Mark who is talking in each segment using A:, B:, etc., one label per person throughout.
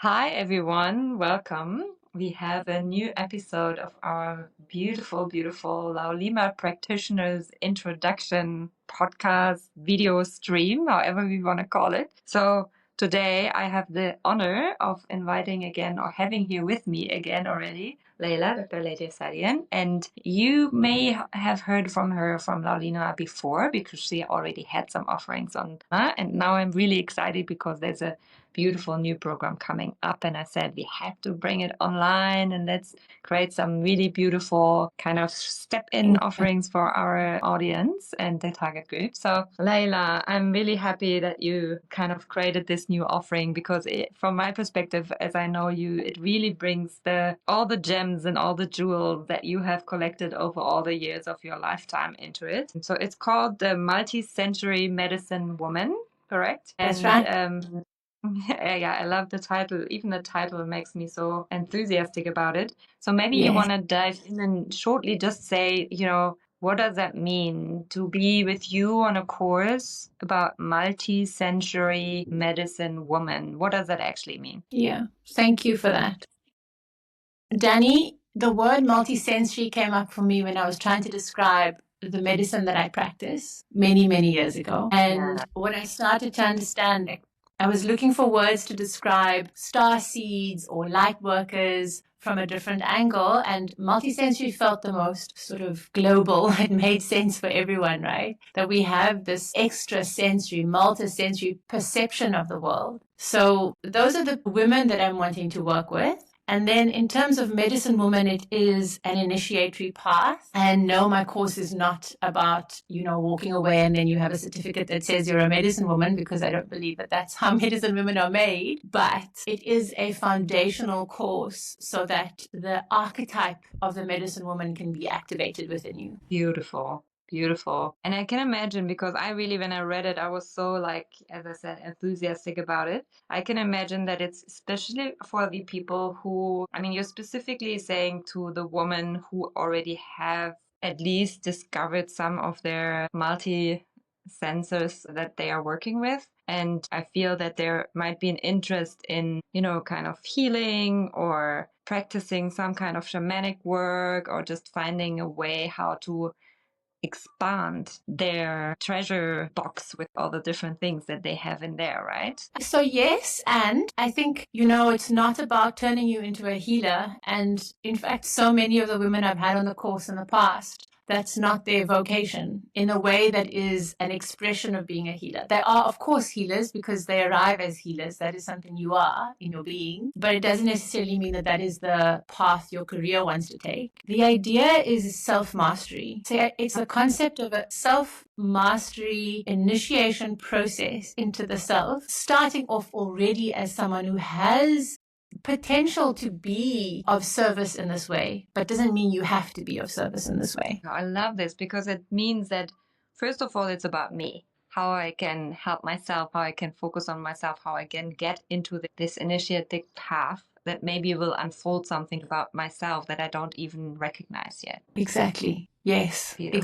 A: Hi, everyone. Welcome. We have a new episode of our beautiful LAULIMA practitioners introduction podcast video stream, however we want to call it. So today I have the honor of inviting again or having here with me again already Dr. Leila Sadien. And you may have heard from her from LAULIMA before because she already had some offerings on. And now I'm really excited because there's a beautiful new program coming up, and I said we have to bring it online and let's create some really beautiful kind of step-in offerings for our audience and the target group. So Leila, I'm really happy that you kind of created this new offering because from my perspective, as I know you, it really brings all the gems and all the jewels that you have collected over all the years of your lifetime into it. And so it's called the Multisensory Medicine Woman, correct?
B: That's
A: and
B: right.
A: yeah, I love the title. Even the title makes me so enthusiastic about it. So maybe you
B: Yes.
A: want to dive in and shortly just say, what does that mean to be with you on a course about multi-sensory medicine woman? What does that actually mean?
B: Yeah. Thank you for that. Danny, the word multisensory came up for me when I was trying to describe the medicine that I practice many, many years ago. And when I started to understand it, I was looking for words to describe star seeds or light workers from a different angle, and multisensory felt the most sort of global. It made sense for everyone, right? That we have this extra sensory, multisensory perception of the world. So those are the women that I'm wanting to work with. And then in terms of medicine woman, it is an initiatory path. And no, my course is not about, walking away and then you have a certificate that says you're a medicine woman, because I don't believe that that's how medicine women are made. But it is a foundational course so that the archetype of the medicine woman can be activated within you.
A: Beautiful. Beautiful. And I can imagine, because when I read it, I was so, like, as I said, enthusiastic about it. I can imagine that it's especially for the people who, you're specifically saying to the women who already have at least discovered some of their multi sensors that they are working with. And I feel that there might be an interest in, kind of healing or practicing some kind of shamanic work or just finding a way how to expand their treasure box with all the different things that they have in there, right?
B: So, yes, and I think, it's not about turning you into a healer. And in fact, so many of the women I've had on the course in the past, that's not their vocation in a way that is an expression of being a healer. They are, of course, healers because they arrive as healers. That is something you are in your being, but it doesn't necessarily mean that that is the path your career wants to take. The idea is self-mastery. So it's a concept of a self-mastery initiation process into the self, starting off already as someone who has potential to be of service in this way, but doesn't mean you have to be of service in this way.
A: I love this because it means that, first of all, it's about me, how I can help myself, how I can focus on myself, how I can get into this initiatic path that maybe will unfold something about myself that I don't even recognize yet.
B: Exactly. Yes,
A: Beautiful.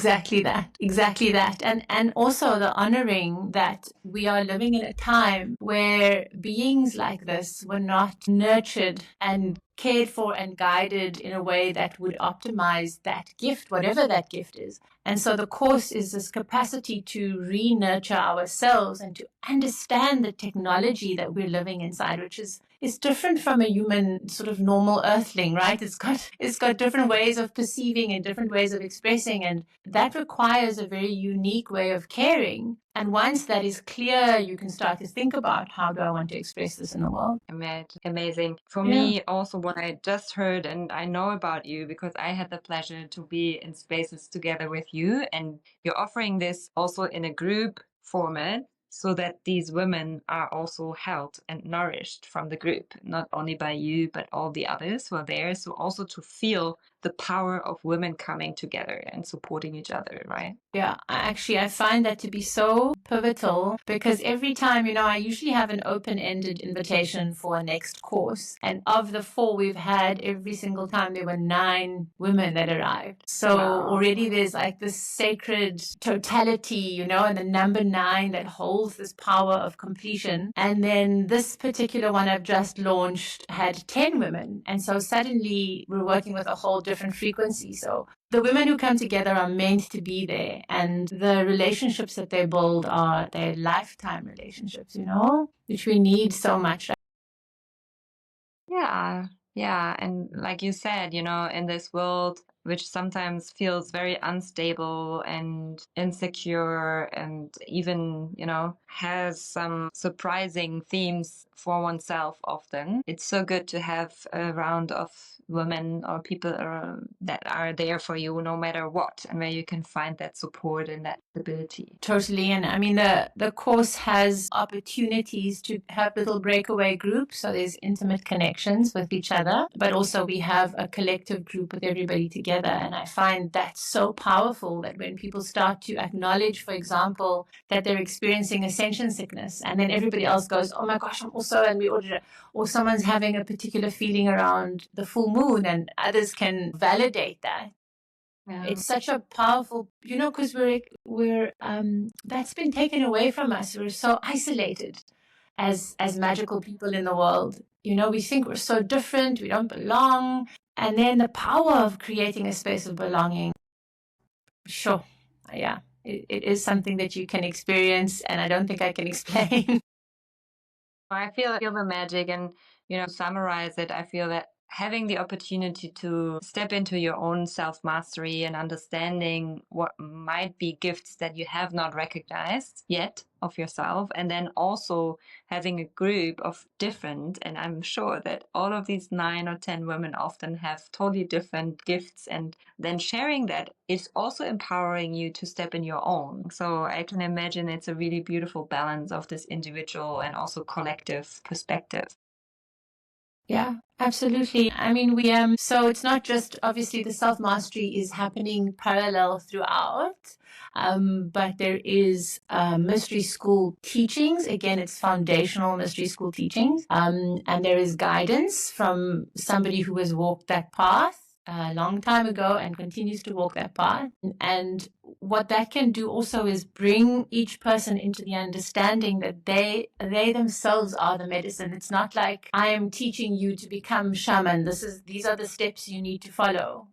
B: exactly that. And also the honoring that we are living in a time where beings like this were not nurtured and cared for and guided in a way that would optimize that gift, whatever that gift is. And so the course is this capacity to re-nurture ourselves and to understand the technology that we're living inside, which is different from a human sort of normal earthling, right? It's got different ways of perceiving and different ways of expressing, and that requires a very unique way of caring. And once that is clear, you can start to think about, how do I want to express this in the world?
A: Amazing. For me, also, what I just heard, and I know about you because I had the pleasure to be in spaces together with you, and you're offering this also in a group format so that these women are also held and nourished from the group, not only by you, but all the others who are there. So also to feel the power of women coming together and supporting each other, right?
B: Yeah, I find that to be so pivotal because every time, I usually have an open-ended invitation for a next course. And of the 4 we've had, every single time there were 9 women that arrived. So already there's like this sacred totality, and the number 9 that holds holds this power of completion. And then this particular one I've just launched had 10 women. And so suddenly we're working with a whole different frequency. So the women who come together are meant to be there, and the relationships that they build are their lifetime relationships, which we need so much.
A: Yeah, yeah. And like you said, in this world, which sometimes feels very unstable and insecure and even, has some surprising themes for oneself often, it's so good to have a round of women or people that are there for you no matter what, and where you can find that support and that stability.
B: Totally. And I mean, the course has opportunities to have little breakaway groups. So there's intimate connections with each other, but also we have a collective group with everybody together. And I find that so powerful that when people start to acknowledge, for example, that they're experiencing ascension sickness, and then everybody else goes, oh my gosh, I'm also, and we ordered it, or someone's having a particular feeling around the full moon, and others can validate that.
A: Yeah.
B: It's such a powerful, because we're that's been taken away from us. We're so isolated as magical people in the world. We think we're so different, we don't belong. And then the power of creating a space of belonging. Sure. Yeah. It is something that you can experience, and I don't think I can explain.
A: I feel the magic, and summarize it. I feel that having the opportunity to step into your own self-mastery and understanding what might be gifts that you have not recognized yet of yourself, and then also having a group of different, and I'm sure that all of these 9 or 10 women often have totally different gifts, and then sharing that is also empowering you to step in your own. So I can imagine it's a really beautiful balance of this individual and also collective perspective.
B: Yeah, absolutely. I mean, so it's not just, obviously the self-mastery is happening parallel throughout, but there is mystery school teachings. Again, it's foundational mystery school teachings. And there is guidance from somebody who has walked that path a long time ago and continues to walk that path. And what that can do also is bring each person into the understanding that they themselves are the medicine. It's not like I am teaching you to become shaman. These are the steps you need to follow.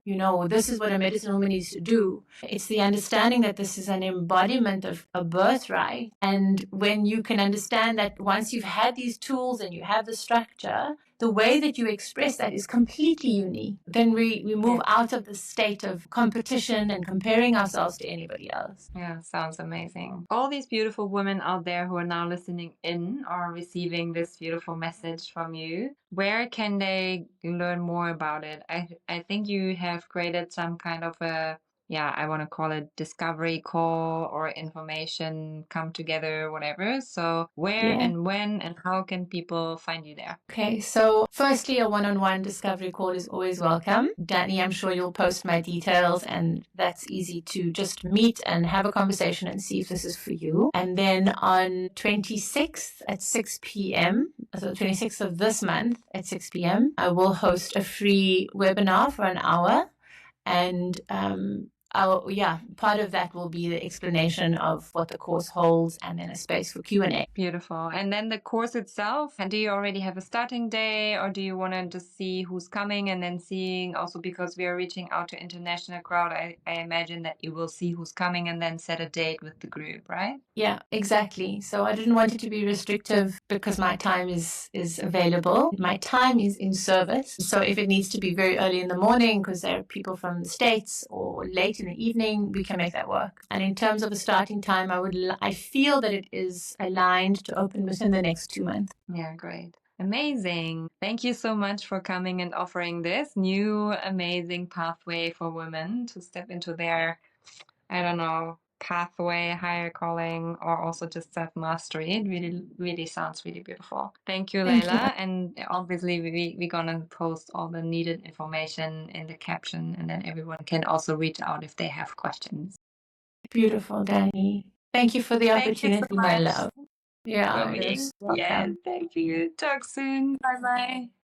B: This is what a medicine woman needs to do. It's the understanding that this is an embodiment of a birthright. And when you can understand that once you've had these tools and you have the structure, the way that you express that is completely unique. Then we move out of the state of competition and comparing ourselves to anybody else.
A: Yeah, sounds amazing. All these beautiful women out there who are now listening in or receiving this beautiful message from you, where can they learn more about it? I think you have created some kind of I want to call it discovery call or information come together, whatever. So where and when and how can people find you there?
B: Okay, so firstly, a one-on-one discovery call is always welcome. Danny, I'm sure you'll post my details, and that's easy to just meet and have a conversation and see if this is for you. And then on 26th at 6 p.m., so 26th of this month at 6 p.m., I will host a free webinar for an hour. And part of that will be the explanation of what the course holds, and then a space for Q&A.
A: Beautiful. And then the course itself, and do you already have a starting day, or do you want to just see who's coming and then seeing also, because we are reaching out to international crowd, I imagine that you will see who's coming and then set a date with the group, right?
B: Yeah, exactly. So I didn't want it to be restrictive because my time is available. My time is in service. So if it needs to be very early in the morning because there are people from the States, or late in the evening, we can make that work. And in terms of a starting time, I feel that it is aligned to open within the next 2 months.
A: Yeah, great. Amazing. Thank you so much for coming and offering this new amazing pathway for women to step into their, I don't know, pathway, higher calling, or also just self-mastery. It really, really sounds really beautiful. Thank you, Leila. And obviously we're gonna post all the needed information in the caption, and then everyone can also reach out if they have questions.
B: Beautiful, Danny. Thank you for the opportunity,
A: Thank you so
B: my
A: much.
B: love. Yeah,
A: Yeah, thank you. Talk soon. Bye-bye.